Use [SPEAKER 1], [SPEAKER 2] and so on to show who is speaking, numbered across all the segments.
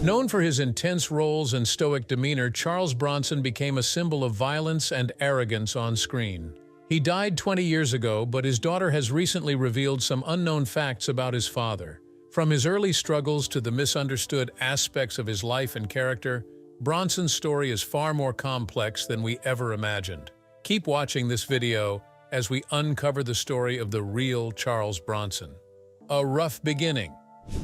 [SPEAKER 1] Known for his intense roles and stoic demeanor, Charles Bronson became a symbol of violence and arrogance on screen. He died 20 years ago, but his daughter has recently revealed some unknown facts about his father. From his early struggles to the misunderstood aspects of his life and character, Bronson's story is far more complex than we ever imagined. Keep watching this video as we uncover the story of the real Charles Bronson. A rough beginning.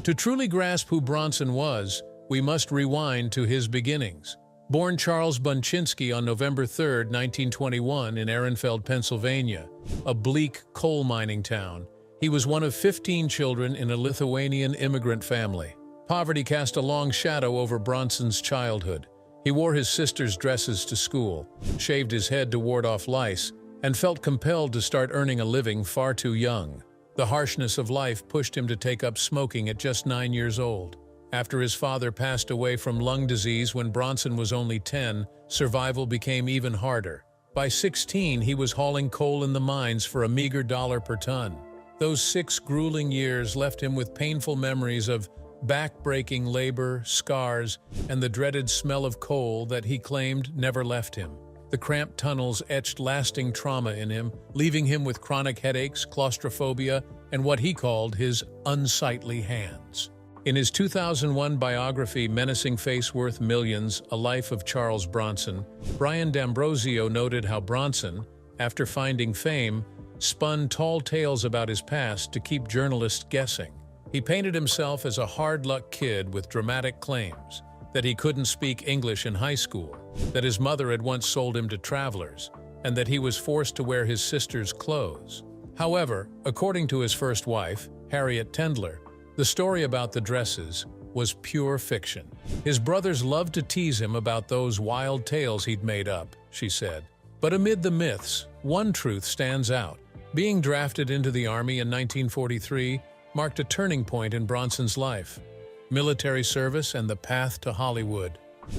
[SPEAKER 1] To truly grasp who Bronson was, we must rewind to his beginnings. Born Charles Bunchinsky on November 3, 1921 in Ehrenfeld, Pennsylvania, a bleak coal mining town, he was one of 15 children in a Lithuanian immigrant family. Poverty cast a long shadow over Bronson's childhood. He wore his sister's dresses to school, shaved his head to ward off lice, and felt compelled to start earning a living far too young. The harshness of life pushed him to take up smoking at just 9 years old. After his father passed away from lung disease when Bronson was only 10, survival became even harder. By 16, he was hauling coal in the mines for a meager $1 per ton. Those 6 grueling years left him with painful memories of back-breaking labor, scars, and the dreaded smell of coal that he claimed never left him. The cramped tunnels etched lasting trauma in him, leaving him with chronic headaches, claustrophobia, and what he called his unsightly hands. In his 2001 biography, Menacing Face Worth Millions, A Life of Charles Bronson, Brian D'Ambrosio noted how Bronson, after finding fame, spun tall tales about his past to keep journalists guessing. He painted himself as a hard-luck kid with dramatic claims, that he couldn't speak English in high school, that his mother had once sold him to travelers, and that he was forced to wear his sister's clothes. However, according to his first wife, Harriet Tendler, the story about the dresses was pure fiction. His brothers loved to tease him about those wild tales he'd made up, she said. But amid the myths, one truth stands out. Being drafted into the Army in 1943 marked a turning point in Bronson's life. Military service and the path to Hollywood.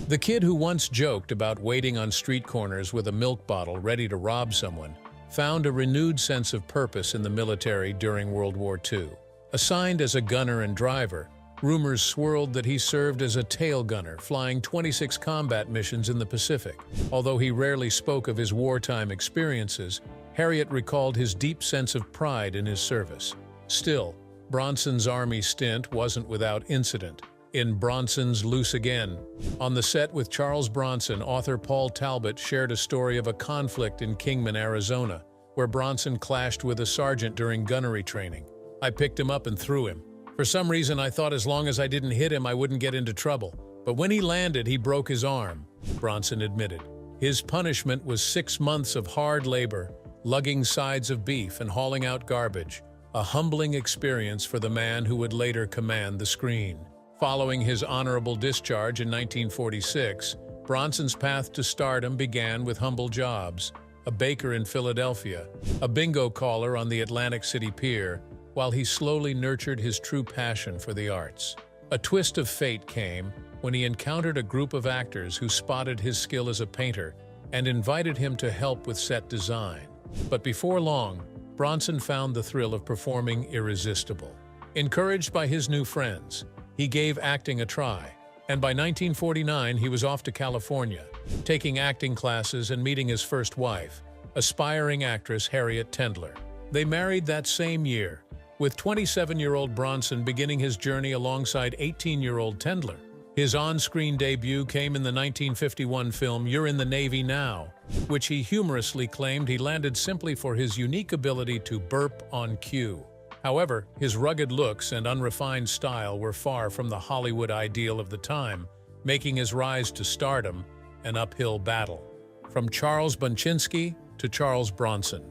[SPEAKER 1] The kid who once joked about waiting on street corners with a milk bottle ready to rob someone found a renewed sense of purpose in the military during World War II. Assigned as a gunner and driver, rumors swirled that he served as a tail gunner, flying 26 combat missions in the Pacific. Although he rarely spoke of his wartime experiences, Harriet recalled his deep sense of pride in his service. Still, Bronson's Army stint wasn't without incident. In Bronson's Loose Again, on the set with Charles Bronson, author Paul Talbot shared a story of a conflict in Kingman, Arizona, where Bronson clashed with a sergeant during gunnery training. I picked him up and threw him. For some reason, I thought as long as I didn't hit him, I wouldn't get into trouble. But when he landed, he broke his arm, Bronson admitted. His punishment was 6 months of hard labor, lugging sides of beef and hauling out garbage, a humbling experience for the man who would later command the screen. Following his honorable discharge in 1946, Bronson's path to stardom began with humble jobs: a baker in Philadelphia, a bingo caller on the Atlantic City Pier, while he slowly nurtured his true passion for the arts. A twist of fate came when he encountered a group of actors who spotted his skill as a painter and invited him to help with set design. But before long, Bronson found the thrill of performing irresistible. Encouraged by his new friends, he gave acting a try, and by 1949 he was off to California, taking acting classes and meeting his first wife, aspiring actress Harriet Tendler. They married that same year, with 27-year-old Bronson beginning his journey alongside 18-year-old Tendler. His on-screen debut came in the 1951 film You're in the Navy Now, which he humorously claimed he landed simply for his unique ability to burp on cue. However, his rugged looks and unrefined style were far from the Hollywood ideal of the time, making his rise to stardom an uphill battle. From Charles Bunchinsky to Charles Bronson.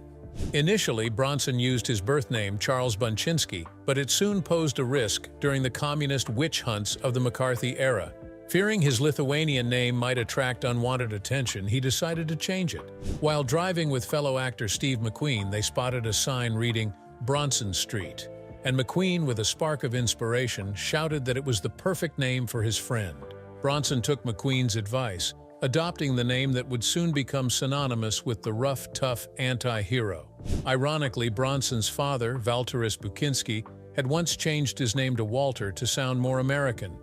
[SPEAKER 1] Initially, Bronson used his birth name, Charles Bunchinsky, but it soon posed a risk during the communist witch hunts of the McCarthy era. Fearing his Lithuanian name might attract unwanted attention, he decided to change it. While driving with fellow actor Steve McQueen, they spotted a sign reading Bronson Street, and McQueen, with a spark of inspiration, shouted that it was the perfect name for his friend. Bronson took McQueen's advice, adopting the name that would soon become synonymous with the rough, tough anti-hero. Ironically, Bronson's father, Valteris Bukinski, had once changed his name to Walter to sound more American.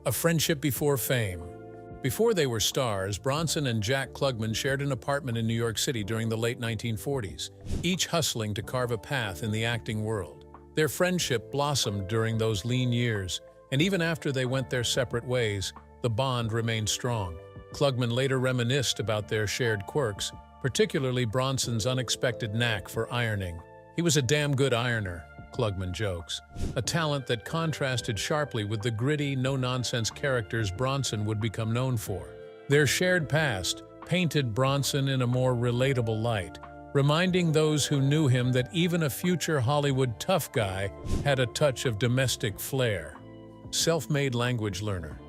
[SPEAKER 1] A friendship before fame. Before they were stars, Bronson and Jack Klugman shared an apartment in New York City during the late 1940s, each hustling to carve a path in the acting world. Their friendship blossomed during those lean years, and even after they went their separate ways, the bond remained strong. Klugman later reminisced about their shared quirks, particularly Bronson's unexpected knack for ironing. "He was a damn good ironer," Klugman jokes, a talent that contrasted sharply with the gritty, no-nonsense characters Bronson would become known for. Their shared past painted Bronson in a more relatable light, reminding those who knew him that even a future Hollywood tough guy had a touch of domestic flair. Self-made language learner.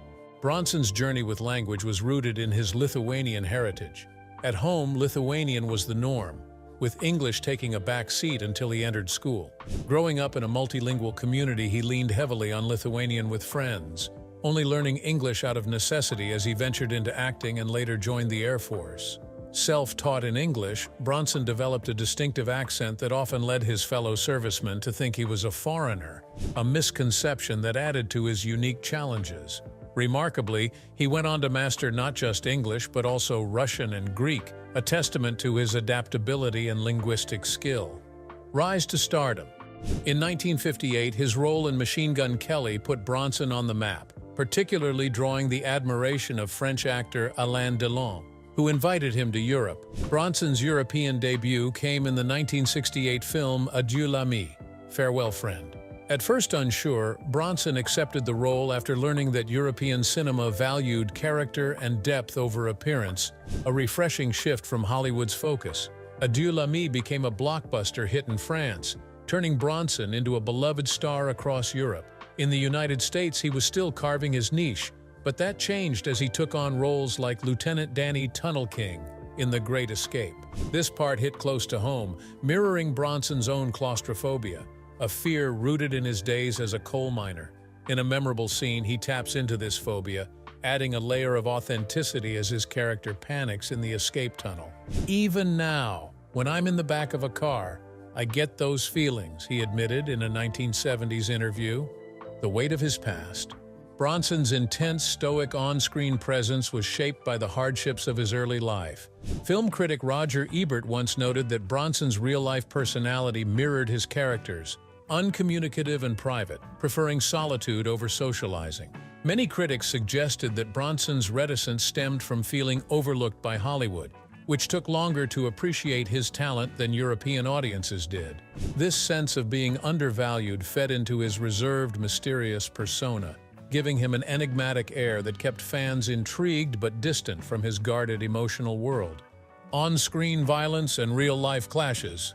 [SPEAKER 1] Bronson's journey with language was rooted in his Lithuanian heritage. At home, Lithuanian was the norm, with English taking a back seat until he entered school. Growing up in a multilingual community, he leaned heavily on Lithuanian with friends, only learning English out of necessity as he ventured into acting and later joined the Air Force. Self-taught in English, Bronson developed a distinctive accent that often led his fellow servicemen to think he was a foreigner, a misconception that added to his unique challenges. Remarkably, he went on to master not just English but also Russian and Greek, a testament to his adaptability and linguistic skill. Rise to stardom. In 1958, his role in Machine Gun Kelly put Bronson on the map, particularly drawing the admiration of French actor Alain Delon, who invited him to Europe. Bronson's European debut came in the 1968 film Adieu l'ami, Farewell Friend. At first unsure, Bronson accepted the role after learning that European cinema valued character and depth over appearance, a refreshing shift from Hollywood's focus. Adieu l'ami became a blockbuster hit in France, turning Bronson into a beloved star across Europe. In the United States, he was still carving his niche, but that changed as he took on roles like Lieutenant Danny Tunnel King in The Great Escape. This part hit close to home, mirroring Bronson's own claustrophobia, a fear rooted in his days as a coal miner. In a memorable scene, he taps into this phobia, adding a layer of authenticity as his character panics in the escape tunnel. "Even now, when I'm in the back of a car, I get those feelings," he admitted in a 1970s interview. The weight of his past. Bronson's intense, stoic on-screen presence was shaped by the hardships of his early life. Film critic Roger Ebert once noted that Bronson's real-life personality mirrored his characters, uncommunicative and private, preferring solitude over socializing. Many critics suggested that Bronson's reticence stemmed from feeling overlooked by Hollywood, which took longer to appreciate his talent than European audiences did. This sense of being undervalued fed into his reserved, mysterious persona, giving him an enigmatic air that kept fans intrigued but distant from his guarded emotional world. On-screen violence and real-life clashes.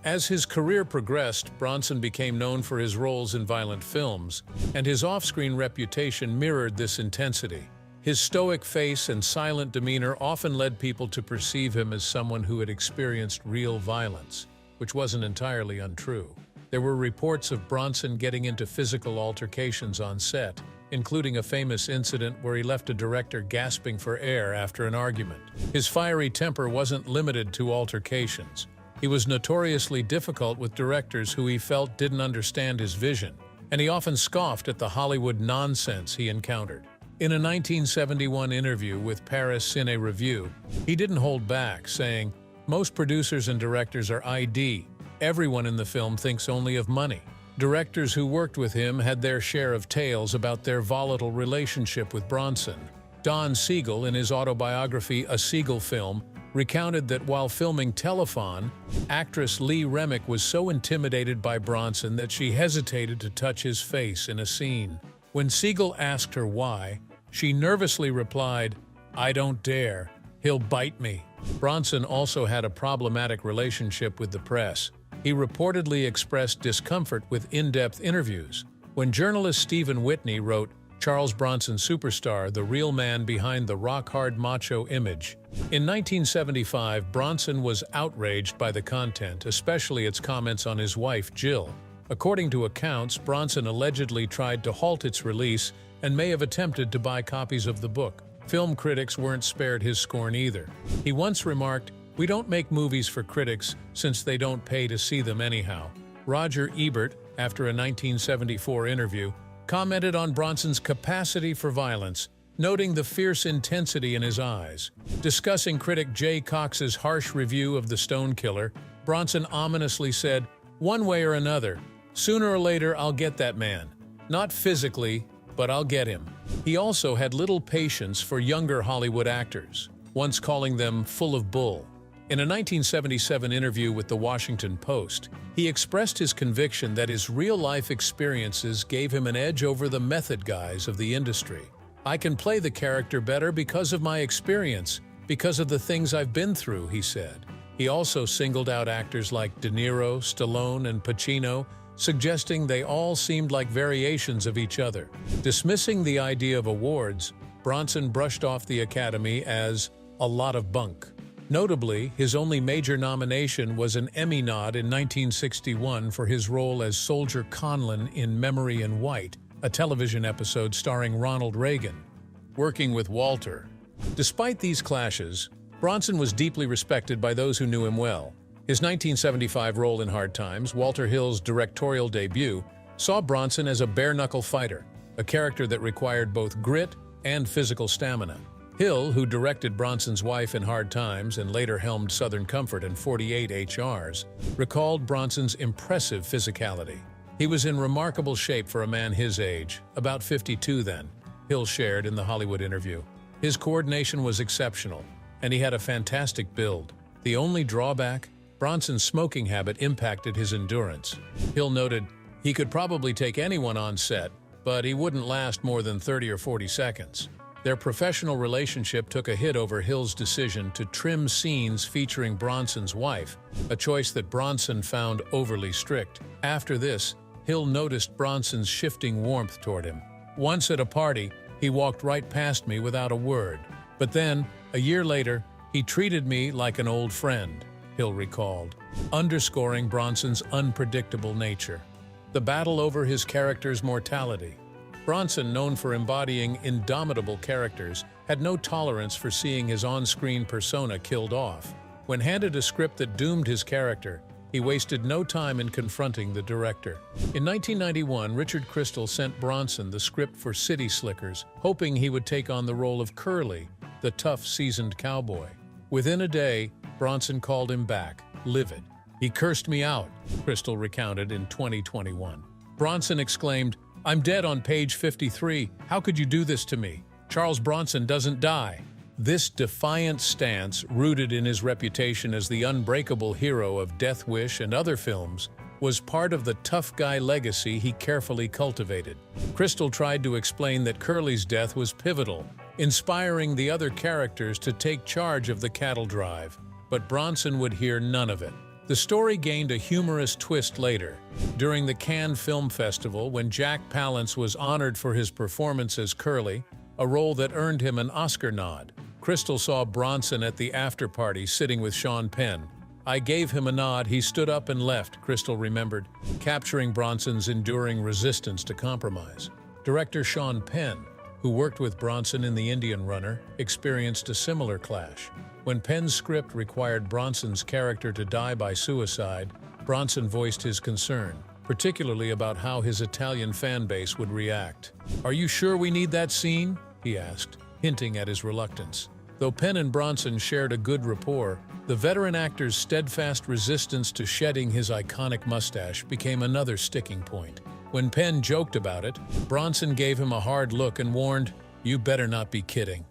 [SPEAKER 1] As his career progressed, Bronson became known for his roles in violent films, and his off-screen reputation mirrored this intensity. His stoic face and silent demeanor often led people to perceive him as someone who had experienced real violence, which wasn't entirely untrue. There were reports of Bronson getting into physical altercations on set, including a famous incident where he left a director gasping for air after an argument. His fiery temper wasn't limited to altercations. He was notoriously difficult with directors who he felt didn't understand his vision, and he often scoffed at the Hollywood nonsense he encountered. In a 1971 interview with Paris Cine Review, he didn't hold back, saying, "Most producers and directors are ID. Everyone in the film thinks only of money." Directors who worked with him had their share of tales about their volatile relationship with Bronson. Don Siegel, in his autobiography A Siegel Film, recounted that while filming Telephone, actress Lee Remick was so intimidated by Bronson that she hesitated to touch his face in a scene. When Siegel asked her why, she nervously replied, "I don't dare. He'll bite me." Bronson also had a problematic relationship with the press. He reportedly expressed discomfort with in-depth interviews. When journalist Stephen Whitney wrote, "Charles Bronson Superstar, the real man behind the rock-hard macho image." In 1975, Bronson was outraged by the content, especially its comments on his wife, Jill. According to accounts, Bronson allegedly tried to halt its release and may have attempted to buy copies of the book. Film critics weren't spared his scorn either. He once remarked, "We don't make movies for critics since they don't pay to see them anyhow." Roger Ebert, after a 1974 interview, commented on Bronson's capacity for violence, noting the fierce intensity in his eyes. Discussing critic Jay Cox's harsh review of The Stone Killer, Bronson ominously said, "One way or another, sooner or later I'll get that man. Not physically, but I'll get him." He also had little patience for younger Hollywood actors, once calling them full of bull. In a 1977 interview with The Washington Post, he expressed his conviction that his real-life experiences gave him an edge over the method guys of the industry. "I can play the character better because of my experience, because of the things I've been through," he said. He also singled out actors like De Niro, Stallone, and Pacino, suggesting they all seemed like variations of each other. Dismissing the idea of awards, Bronson brushed off the Academy as a lot of bunk. Notably, his only major nomination was an Emmy nod in 1961 for his role as Soldier Conlon in Memory in White, a television episode starring Ronald Reagan. Working with Walter. Despite these clashes, Bronson was deeply respected by those who knew him well. His 1975 role in Hard Times, Walter Hill's directorial debut, saw Bronson as a bare-knuckle fighter, a character that required both grit and physical stamina. Hill, who directed Bronson's wife in Hard Times and later helmed Southern Comfort and 48 HRs, recalled Bronson's impressive physicality. "He was in remarkable shape for a man his age, about 52 then," Hill shared in the Hollywood interview. "His coordination was exceptional, and he had a fantastic build. The only drawback? Bronson's smoking habit impacted his endurance." Hill noted, "He could probably take anyone on set, but he wouldn't last more than 30 or 40 seconds." Their professional relationship took a hit over Hill's decision to trim scenes featuring Bronson's wife, a choice that Bronson found overly strict. After this, Hill noticed Bronson's shifting warmth toward him. "Once at a party, he walked right past me without a word. But then, a year later, he treated me like an old friend," Hill recalled, underscoring Bronson's unpredictable nature. The battle over his character's mortality. Bronson, known for embodying indomitable characters, had no tolerance for seeing his on-screen persona killed off. When handed a script that doomed his character, he wasted no time in confronting the director. In 1991, Richard Crystal sent Bronson the script for City Slickers, hoping he would take on the role of Curly, the tough, seasoned cowboy. Within a day, Bronson called him back, livid. "He cursed me out," Crystal recounted in 2021. Bronson exclaimed, "I'm dead on page 53. How could you do this to me? Charles Bronson doesn't die." This defiant stance, rooted in his reputation as the unbreakable hero of Death Wish and other films, was part of the tough guy legacy he carefully cultivated. Crystal tried to explain that Curly's death was pivotal, inspiring the other characters to take charge of the cattle drive, but Bronson would hear none of it. The story gained a humorous twist later. During the Cannes Film Festival, when Jack Palance was honored for his performance as Curly, a role that earned him an Oscar nod, Crystal saw Bronson at the after-party sitting with Sean Penn. "I gave him a nod, he stood up and left," Crystal remembered, capturing Bronson's enduring resistance to compromise. Director Sean Penn, who worked with Bronson in The Indian Runner, experienced a similar clash. When Penn's script required Bronson's character to die by suicide, Bronson voiced his concern, particularly about how his Italian fan base would react. "Are you sure we need that scene?" he asked, hinting at his reluctance. Though Penn and Bronson shared a good rapport, the veteran actor's steadfast resistance to shedding his iconic mustache became another sticking point. When Penn joked about it, Bronson gave him a hard look and warned, "You better not be kidding."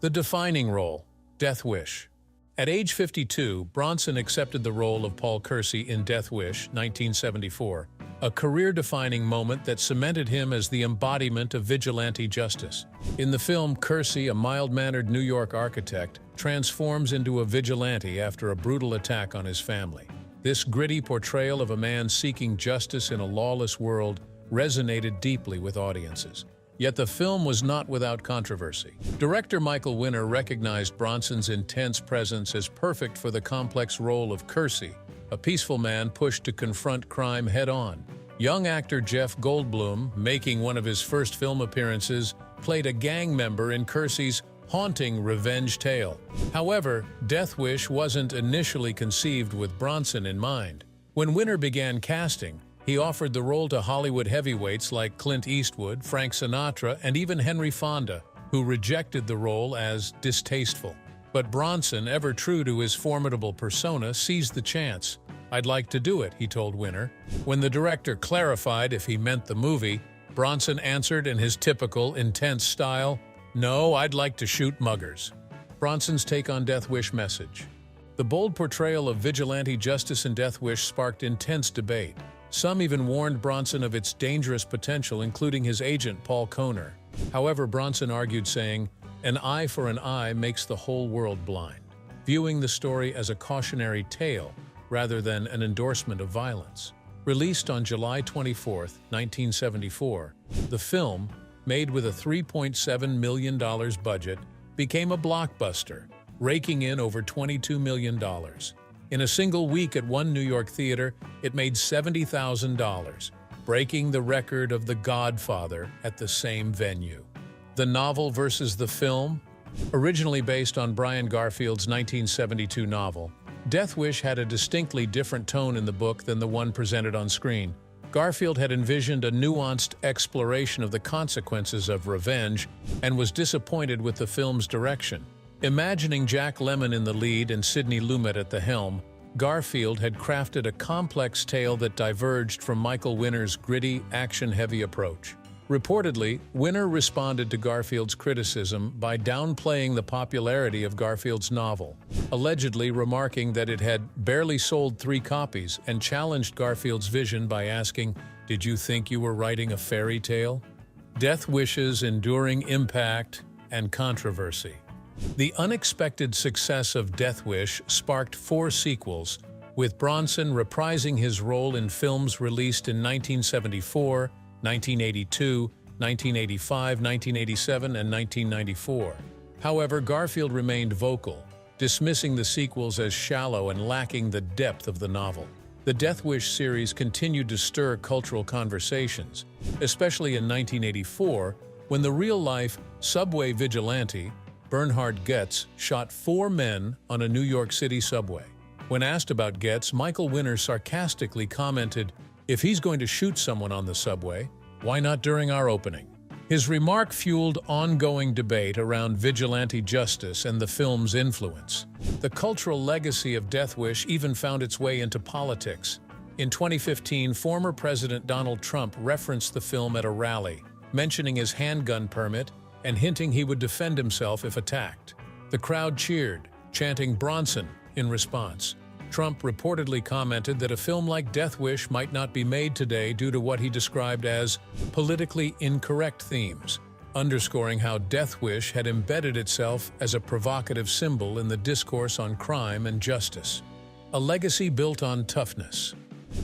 [SPEAKER 1] The defining role, Death Wish. At age 52, Bronson accepted the role of Paul Kersey in Death Wish, 1974, a career-defining moment that cemented him as the embodiment of vigilante justice. In the film, Kersey, a mild-mannered New York architect, transforms into a vigilante after a brutal attack on his family. This gritty portrayal of a man seeking justice in a lawless world resonated deeply with audiences. Yet the film was not without controversy. Director Michael Winner recognized Bronson's intense presence as perfect for the complex role of Kersey, a peaceful man pushed to confront crime head-on. Young actor Jeff Goldblum, making one of his first film appearances, played a gang member in Kersey's haunting revenge tale. However, Death Wish wasn't initially conceived with Bronson in mind. When Winner began casting, He offered the role to Hollywood heavyweights like Clint Eastwood, Frank Sinatra, and even Henry Fonda, who rejected the role as distasteful. But Bronson, ever true to his formidable persona, seized the chance. "I'd like to do it," he told Winner. When the director clarified if he meant the movie, Bronson answered in his typical, intense style, "No, I'd like to shoot muggers." Bronson's take on Death Wish message. The bold portrayal of vigilante justice in Death Wish sparked intense debate. Some even warned Bronson of its dangerous potential, including his agent, Paul Kohner. However, Bronson argued, saying, "An eye for an eye makes the whole world blind," viewing the story as a cautionary tale rather than an endorsement of violence. Released on July 24, 1974, the film, made with a $3.7 million budget, became a blockbuster, raking in over $22 million. In a single week at one New York theater, it made $70,000, breaking the record of The Godfather at the same venue. The novel versus the film? Originally based on Brian Garfield's 1972 novel, Death Wish had a distinctly different tone in the book than the one presented on screen. Garfield had envisioned a nuanced exploration of the consequences of revenge and was disappointed with the film's direction. Imagining Jack Lemmon in the lead and Sidney Lumet at the helm, Garfield had crafted a complex tale that diverged from Michael Winner's gritty, action-heavy approach. Reportedly, Winner responded to Garfield's criticism by downplaying the popularity of Garfield's novel, allegedly remarking that it had barely sold 3 copies, and challenged Garfield's vision by asking, "Did you think you were writing a fairy tale?" Death Wish's enduring impact and controversy. The unexpected success of Death Wish sparked 4 sequels, with Bronson reprising his role in films released in 1974, 1982, 1985, 1987, and 1994. However, Garfield remained vocal, dismissing the sequels as shallow and lacking the depth of the novel. The Death Wish series continued to stir cultural conversations, especially in 1984, when the real-life subway vigilante, Bernhard Goetz, shot 4 men on a New York City subway. When asked about Goetz, Michael Winner sarcastically commented, "If he's going to shoot someone on the subway, why not during our opening?" His remark fueled ongoing debate around vigilante justice and the film's influence. The cultural legacy of Death Wish even found its way into politics. In 2015, former President Donald Trump referenced the film at a rally, mentioning his handgun permit and hinting he would defend himself if attacked. The crowd cheered, chanting "Bronson" in response. Trump reportedly commented that a film like Death Wish might not be made today due to what he described as politically incorrect themes, underscoring how Death Wish had embedded itself as a provocative symbol in the discourse on crime and justice. A legacy built on toughness.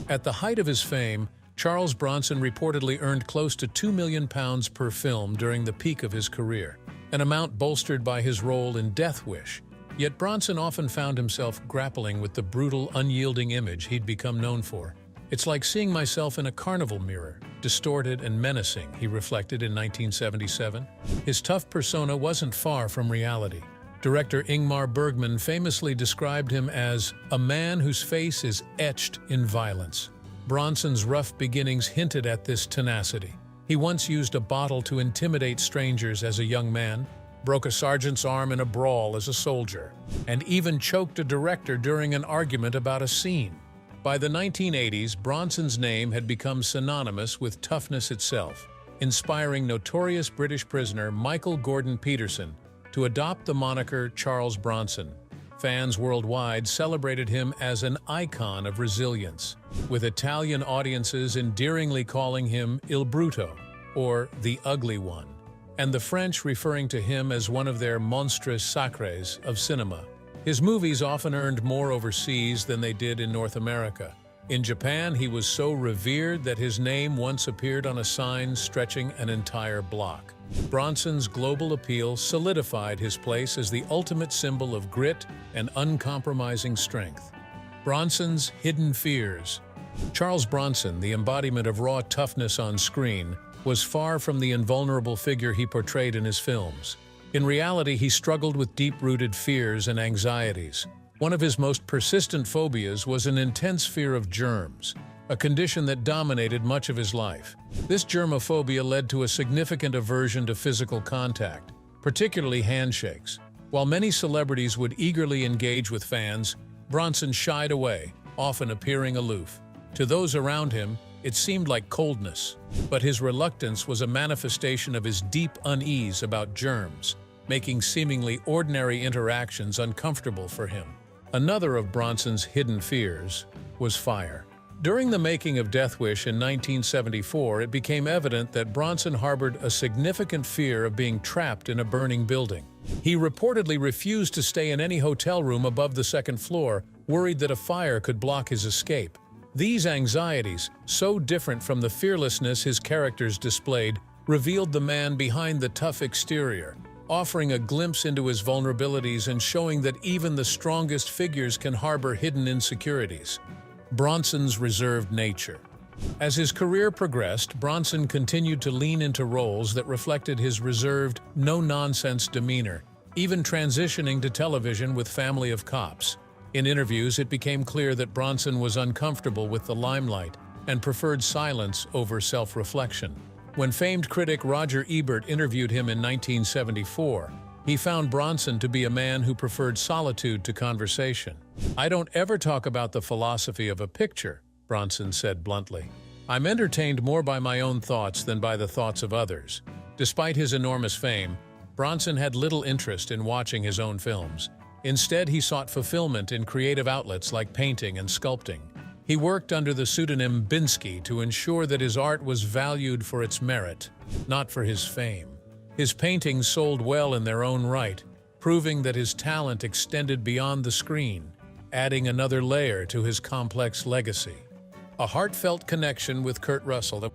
[SPEAKER 1] At the height of his fame, Charles Bronson reportedly earned close to £2 million per film during the peak of his career, an amount bolstered by his role in Death Wish. Yet Bronson often found himself grappling with the brutal, unyielding image he'd become known for. "It's like seeing myself in a carnival mirror, distorted and menacing," he reflected in 1977. His tough persona wasn't far from reality. Director Ingmar Bergman famously described him as a man whose face is etched in violence. Bronson's rough beginnings hinted at this tenacity. He once used a bottle to intimidate strangers as a young man, broke a sergeant's arm in a brawl as a soldier, and even choked a director during an argument about a scene. By the 1980s, Bronson's name had become synonymous with toughness itself, inspiring notorious British prisoner Michael Gordon Peterson to adopt the moniker Charles Bronson. Fans worldwide celebrated him as an icon of resilience, with Italian audiences endearingly calling him Il Brutto, or the Ugly One, and the French referring to him as one of their monstres sacres of cinema. His movies often earned more overseas than they did in North America. In Japan, he was so revered that his name once appeared on a sign stretching an entire block. Bronson's global appeal solidified his place as the ultimate symbol of grit and uncompromising strength. Bronson's hidden fears. Charles Bronson, the embodiment of raw toughness on screen, was far from the invulnerable figure he portrayed in his films. In reality, he struggled with deep-rooted fears and anxieties. One of his most persistent phobias was an intense fear of germs, a condition that dominated much of his life. This germophobia led to a significant aversion to physical contact, particularly handshakes. While many celebrities would eagerly engage with fans, Bronson shied away, often appearing aloof. To those around him, it seemed like coldness, but his reluctance was a manifestation of his deep unease about germs, making seemingly ordinary interactions uncomfortable for him. Another of Bronson's hidden fears was fire. During the making of Death Wish in 1974, it became evident that Bronson harbored a significant fear of being trapped in a burning building. He reportedly refused to stay in any hotel room above the second floor, worried that a fire could block his escape. These anxieties, so different from the fearlessness his characters displayed, revealed the man behind the tough exterior, offering a glimpse into his vulnerabilities and showing that even the strongest figures can harbor hidden insecurities. Bronson's reserved nature. As his career progressed, Bronson continued to lean into roles that reflected his reserved, no-nonsense demeanor, even transitioning to television with Family of Cops. In interviews, it became clear that Bronson was uncomfortable with the limelight and preferred silence over self-reflection. When famed critic Roger Ebert interviewed him in 1974, he found Bronson to be a man who preferred solitude to conversation. "I don't ever talk about the philosophy of a picture," Bronson said bluntly. "I'm entertained more by my own thoughts than by the thoughts of others." Despite his enormous fame, Bronson had little interest in watching his own films. Instead, he sought fulfillment in creative outlets like painting and sculpting. He worked under the pseudonym Binsky to ensure that his art was valued for its merit, not for his fame. His paintings sold well in their own right, proving that his talent extended beyond the screen, adding another layer to his complex legacy. A heartfelt connection with Kurt Russell.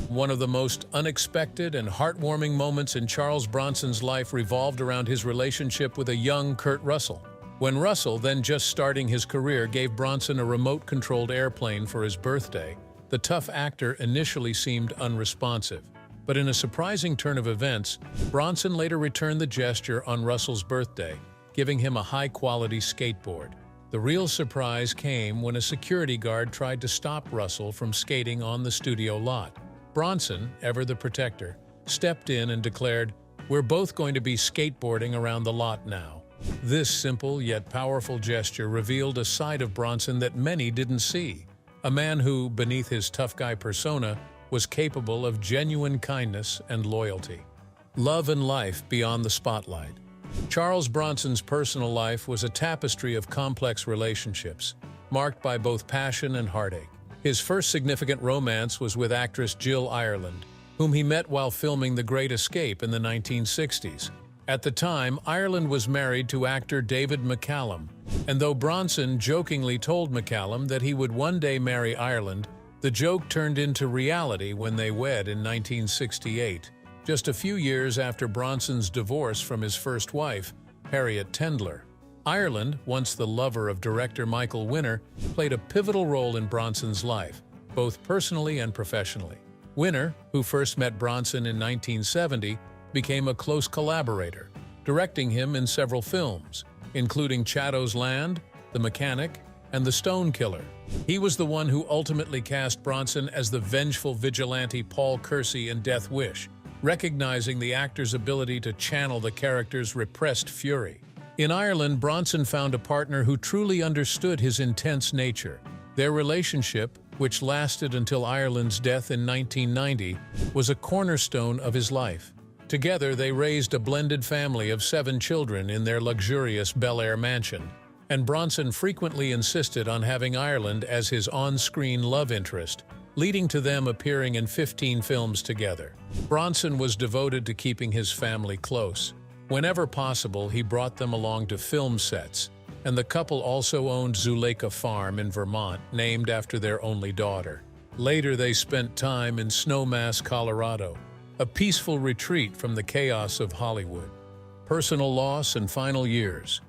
[SPEAKER 1] One of the most unexpected and heartwarming moments in Charles Bronson's life revolved around his relationship with a young Kurt Russell. When Russell, then just starting his career, gave Bronson a remote-controlled airplane for his birthday, the tough actor initially seemed unresponsive. But in a surprising turn of events, Bronson later returned the gesture on Russell's birthday, giving him a high-quality skateboard. The real surprise came when a security guard tried to stop Russell from skating on the studio lot. Bronson, ever the protector, stepped in and declared, "We're both going to be skateboarding around the lot now." This simple yet powerful gesture revealed a side of Bronson that many didn't see. A man who, beneath his tough guy persona, was capable of genuine kindness and loyalty. Love and life beyond the spotlight. Charles Bronson's personal life was a tapestry of complex relationships, marked by both passion and heartache. His first significant romance was with actress Jill Ireland, whom he met while filming The Great Escape in the 1960s. At the time, Ireland was married to actor David McCallum, and though Bronson jokingly told McCallum that he would one day marry Ireland, the joke turned into reality when they wed in 1968, just a few years after Bronson's divorce from his first wife, Harriet Tendler. Ireland, once the lover of director Michael Winner, played a pivotal role in Bronson's life, both personally and professionally. Winner, who first met Bronson in 1970, became a close collaborator, directing him in several films, including Chatto's Land, The Mechanic, and The Stone Killer. He was the one who ultimately cast Bronson as the vengeful vigilante Paul Kersey in Death Wish, recognizing the actor's ability to channel the character's repressed fury. In Ireland, Bronson found a partner who truly understood his intense nature. Their relationship, which lasted until Ireland's death in 1990, was a cornerstone of his life. Together, they raised a blended family of 7 children in their luxurious Bel Air mansion, and Bronson frequently insisted on having Ireland as his on-screen love interest, leading to them appearing in 15 films together. Bronson was devoted to keeping his family close. Whenever possible, he brought them along to film sets, and the couple also owned Zuleika Farm in Vermont, named after their only daughter. Later, they spent time in Snowmass, Colorado, a peaceful retreat from the chaos of Hollywood. Personal loss and final years.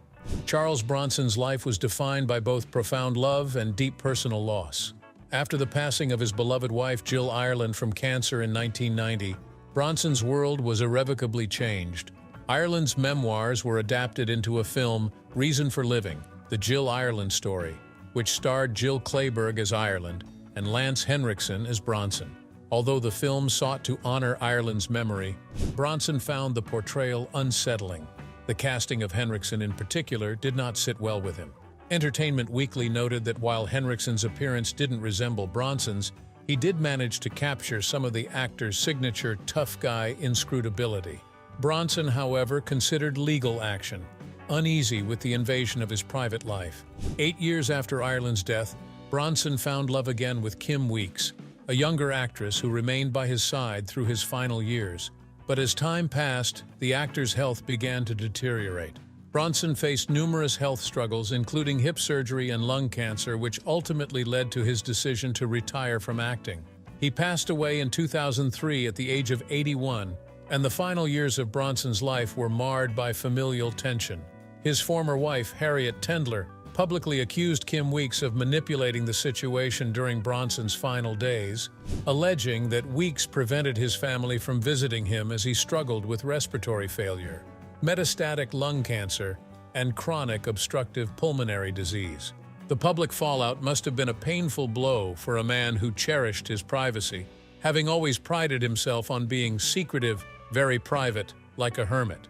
[SPEAKER 1] Charles Bronson's life was defined by both profound love and deep personal loss. After the passing of his beloved wife Jill Ireland from cancer in 1990, Bronson's world was irrevocably changed. Ireland's memoirs were adapted into a film, Reason for Living, The Jill Ireland Story, which starred Jill Clayburgh as Ireland and Lance Henriksen as Bronson. Although the film sought to honor Ireland's memory, Bronson found the portrayal unsettling. The casting of Henriksen in particular did not sit well with him. Entertainment Weekly noted that while Henriksen's appearance didn't resemble Bronson's, he did manage to capture some of the actor's signature tough guy inscrutability. Bronson, however, considered legal action, uneasy with the invasion of his private life. 8 years after Ireland's death, Bronson found love again with Kim Weeks, a younger actress who remained by his side through his final years. But as time passed, the actor's health began to deteriorate. Bronson faced numerous health struggles, including hip surgery and lung cancer, which ultimately led to his decision to retire from acting. He passed away in 2003 at the age of 81, and the final years of Bronson's life were marred by familial tension. His former wife, Harriet Tendler, publicly accused Kim Weeks of manipulating the situation during Bronson's final days, alleging that Weeks prevented his family from visiting him as he struggled with respiratory failure, metastatic lung cancer, and chronic obstructive pulmonary disease. The public fallout must have been a painful blow for a man who cherished his privacy, having always prided himself on being secretive, very private, like a hermit.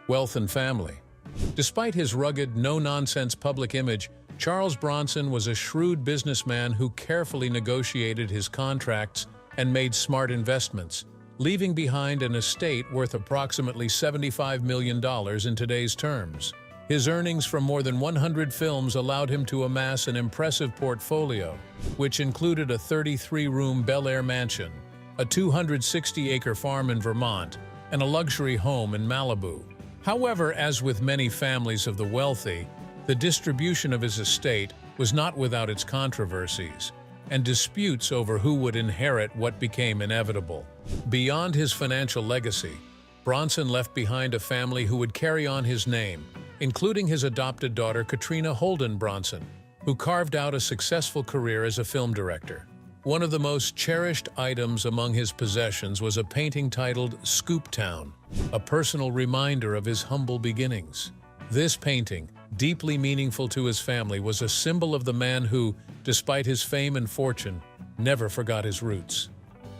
[SPEAKER 1] Wealth and family. Despite his rugged, no-nonsense public image, Charles Bronson was a shrewd businessman who carefully negotiated his contracts and made smart investments, leaving behind an estate worth approximately $75 million in today's terms. His earnings from more than 100 films allowed him to amass an impressive portfolio, which included a 33-room Bel Air mansion, a 260-acre farm in Vermont, and a luxury home in Malibu. However, as with many families of the wealthy, the distribution of his estate was not without its controversies and disputes over who would inherit what became inevitable. Beyond his financial legacy, Bronson left behind a family who would carry on his name, including his adopted daughter Katrina Holden Bronson, who carved out a successful career as a film director. One of the most cherished items among his possessions was a painting titled Scoop Town, a personal reminder of his humble beginnings. This painting, deeply meaningful to his family, was a symbol of the man who, despite his fame and fortune, never forgot his roots.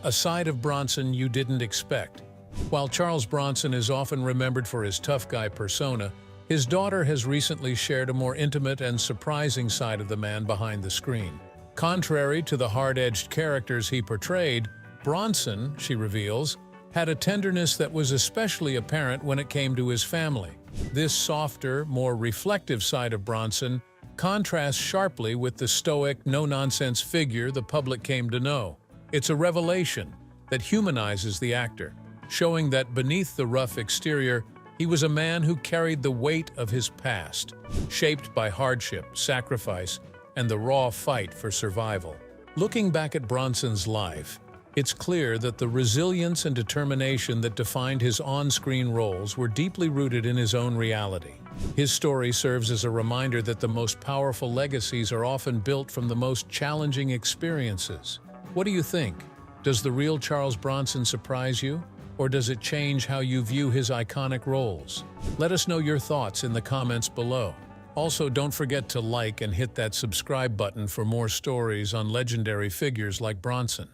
[SPEAKER 1] A side of Bronson you didn't expect. While Charles Bronson is often remembered for his tough guy persona, his daughter has recently shared a more intimate and surprising side of the man behind the screen. Contrary to the hard-edged characters he portrayed, Bronson, she reveals, had a tenderness that was especially apparent when it came to his family. This softer, more reflective side of Bronson contrasts sharply with the stoic, no-nonsense figure the public came to know. It's a revelation that humanizes the actor, showing that beneath the rough exterior, he was a man who carried the weight of his past, shaped by hardship, sacrifice, and the raw fight for survival. Looking back at Bronson's life, it's clear that the resilience and determination that defined his on-screen roles were deeply rooted in his own reality. His story serves as a reminder that the most powerful legacies are often built from the most challenging experiences. What do you think? Does the real Charles Bronson surprise you? Or does it change how you view his iconic roles? Let us know your thoughts in the comments below. Also, don't forget to like and hit that subscribe button for more stories on legendary figures like Bronson.